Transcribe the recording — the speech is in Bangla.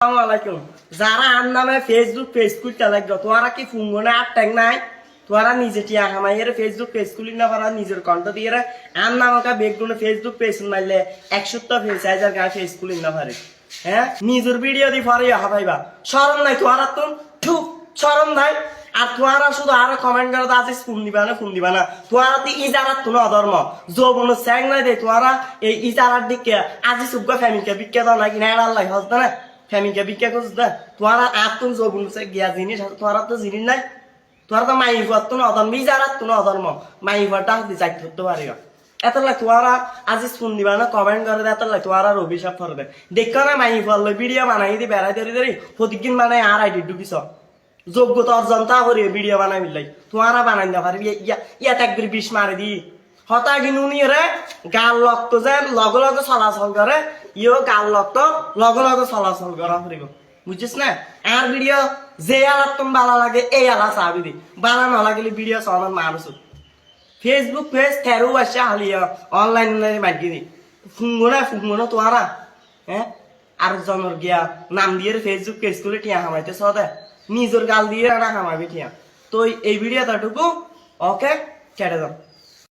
আসসালামাইকুম যারা আর নামে ফেসবুক পেজ খুলতে লাগলো তোরা কি ফুঙ্গনে আর ট্যাগ নাই তোরা নিজে টিয়া কামাইয়ের ফেসবুক পেজ খুলি না পারা নিজের কণ্ঠ দিয়ে আর নামকা বেগুনে ফেসবুক পেজ মারলে 100টা ফেস আইজার গায়ে ফেস খুলি না পারে হ্যাঁ নিজের ভিডিও দি পরে হাবাইবা শরম নাই তোরা তো ঠিক শরম নাই আর তোরা শুধু আর কমেন্ট করে আজি ফোন দিবা না তোরা তো ইজারাত তো অধর্ম যৌবন স্যাং নাই দে তোরা এই ইজারার দিকে আজি সুগ্গা ফ্যামিলিকে বিক্কে দাও নাকি না আল্লাহ হস না ফ্যামিলিকে বিক্রিয়া করছিস না তোরা আর তুমি যৌবন গিয়া জিনিস তোরা তো জিনিস নাই তোরা তো মাই ফুয়ার তো অধর্ম ইজারাত তো অধর্ম মাই ফুয়ার ডাক দি চাই ধরতে পারি এত লাই তোরা আজি ফোন দিবা না কমেন্ট করে এত লাই তোরা আর অভিশাপ করবে দেখো না মাই ফুয়ার ভিডিও বানাই দি বেড়াই ধরি প্রতিদিন বানাই আর আইডি ঢুকিস যোগ্যতা অর্জন তা করি ভিডিও বানাই মিলাই তোরা বানাই না পারবি ইয়াত একবার বিষ মারি দি হতা কিনুনি রে গাল রক্ত যে লগে লগে চলাচল করে ইও গাল রক্ত লগে লগে চলাচল করা ফুরিব বুঝছিস না আর ভিডিও যে আলাপ তুমি ভালো লাগে এই আলা চাবি দি ভালো না লাগলে ভিডিও চাওয়ার মানুষ ফেসবুক পেজ তেরো আসে হালিয়া অনলাইন মাইকি দি ফুঙ্গো তোরা হ্যাঁ আর জনের গিয়া নাম দিয়ে ফেসবুক পেজ খুলে টিয়া হামাইতে সদে নিজের গাল দিয়ে না হামাবি টিয়া তো এই ভিডিওটা টুকু ওকে কেটে দাও।